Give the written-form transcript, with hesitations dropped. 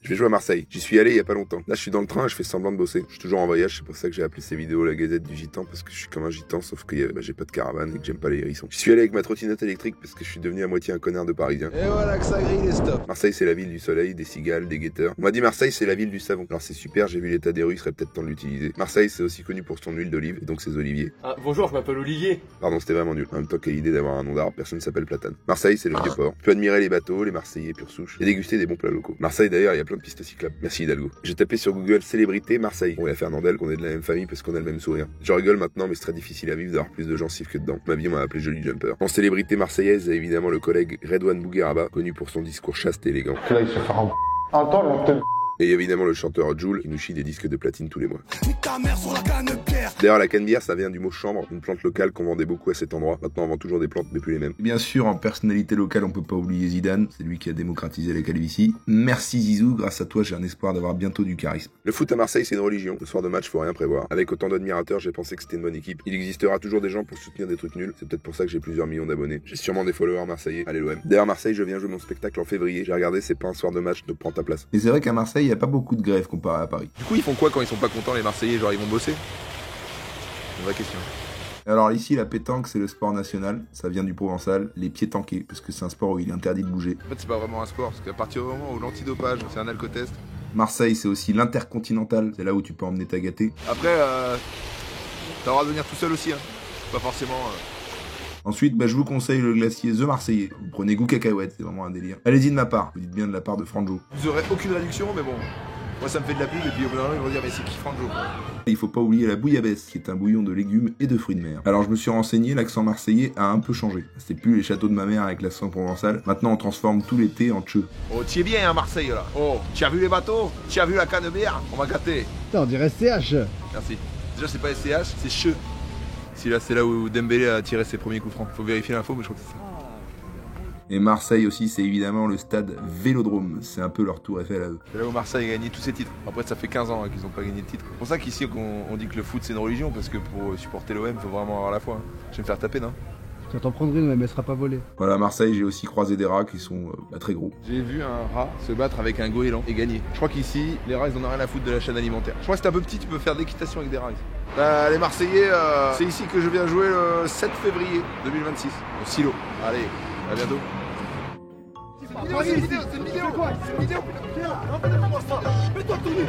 Je vais jouer à Marseille. J'y suis allé il y a pas longtemps. Là, je suis dans le train et je fais semblant de bosser. Je suis toujours en voyage, c'est pour ça que j'ai appelé ces vidéos la Gazette du Gitan, parce que je suis comme un gitan, sauf que j'ai pas de caravane et que j'aime pas les hérissons. J'y suis allé avec ma trottinette électrique parce que je suis devenu à moitié un connard de Parisien. Et voilà que ça grille les stops. Marseille, c'est la ville du soleil, des cigales, des guetteurs. On m'a dit Marseille, c'est la ville du savon. Alors c'est super, j'ai vu l'état des rues, il serait peut-être temps de l'utiliser. Marseille, c'est aussi connu pour son huile d'olive et donc ses oliviers. Ah, bonjour, je m'appelle Olivier. Pardon, c'était vraiment nul. En même temps, quelle idée d'avoir un nom d'arbre, personne ne s'appelle Platane. Marseille, c'est le vieux port. Tu peux admirer les bateaux, les Marseillais pure souche et déguster des bons plats locaux. Marseille, d'ailleurs, il y a plein de pistes cyclables. Merci Hidalgo. J'ai tapé sur Google célébrité Marseille. On va faire Nandel qu'on est de la même famille parce qu'on a le même sourire. Je rigole maintenant, mais c'est très difficile à vivre d'avoir plus de gencives que dedans. Ma vie, on m'a appelé Joli Jumper. En célébrité marseillaise, il y a évidemment le collègue Redouane Bougueraba, connu pour son discours chaste et élégant. Là, il se fait entendre. Et évidemment le chanteur Jul qui nous chie des disques de platine tous les mois. D'ailleurs la cannebière ça vient du mot chambre, une plante locale qu'on vendait beaucoup à cet endroit. Maintenant on vend toujours des plantes mais plus les mêmes. Bien sûr en personnalité locale on peut pas oublier Zidane, c'est lui qui a démocratisé la calvitie. Merci Zizou, grâce à toi j'ai un espoir d'avoir bientôt du charisme. Le foot à Marseille c'est une religion, le soir de match faut rien prévoir. Avec autant d'admirateurs j'ai pensé que c'était une bonne équipe. Il existera toujours des gens pour soutenir des trucs nuls, c'est peut-être pour ça que j'ai plusieurs millions d'abonnés. J'ai sûrement des followers marseillais, allez l'OM. D'ailleurs Marseille je viens jouer mon spectacle en février, j'ai regardé c'est pas un soir de match, donc prends ta place. Et c'est vrai qu'à Marseille il y a pas beaucoup de grèves comparé à Paris. Du coup, ils font quoi quand ils sont pas contents, les Marseillais? Genre, ils vont bosser? Une vraie question. Alors ici la pétanque c'est le sport national, ça vient du provençal, les pieds tanqués, parce que c'est un sport où il est interdit de bouger. En fait, c'est pas vraiment un sport, parce qu'à partir du moment où l'antidopage, c'est un alcotest. Marseille c'est aussi l'intercontinental, c'est là où tu peux emmener ta gâtée. Après, t'as le droit de venir tout seul aussi, hein. Pas forcément... Ensuite, je vous conseille le glacier The Marseillais. Vous prenez goût cacahuète, c'est vraiment un délire. Allez-y de ma part, vous dites bien de la part de Franjo. Vous aurez aucune réduction, mais bon... Moi ça me fait de la pub et puis au bout d'un moment ils vont dire mais c'est qui Franjo? Il faut pas oublier la bouillabaisse, qui est un bouillon de légumes et de fruits de mer. Alors je me suis renseigné, l'accent marseillais a un peu changé. C'est plus les châteaux de ma mère avec l'accent provençal. Maintenant on transforme tout l'été en tcheux. Oh t'y es bien à Marseille là. Oh, tu as vu les bateaux? Tu as vu la cannebière? On m'a gâté. Putain, on dirait CH. Merci. Déjà c'est pas SCH, c'est CHE. Si là c'est là où Dembélé a tiré ses premiers coups francs. Faut vérifier l'info mais je crois que c'est ça. Et Marseille aussi, c'est évidemment le stade Vélodrome. C'est un peu leur tour Eiffel à eux. C'est là où Marseille a gagné tous ses titres. Après, ça fait 15 ans qu'ils n'ont pas gagné de titre. C'est pour ça qu'ici, on dit que le foot, c'est une religion. Parce que pour supporter l'OM, il faut vraiment avoir la foi. Je vais me faire taper, non? Tu vas t'en prendre une, mais elle sera pas volée. Voilà, à Marseille, j'ai aussi croisé des rats qui sont très gros. J'ai vu un rat se battre avec un goéland et gagner. Je crois qu'ici, les rats, ils en ont rien à foutre de la chaîne alimentaire. Je crois que c'est un peu petit, tu peux faire de l'équitation avec des rats ici. Les Marseillais, c'est ici que je viens jouer le 7 février 2026, au Silo. Allez, à bientôt. C'est une vidéo, c'est une vidéo, quoi? C'est une vidéo, putain. Non, fais-moi ça. Mets-toi tourner.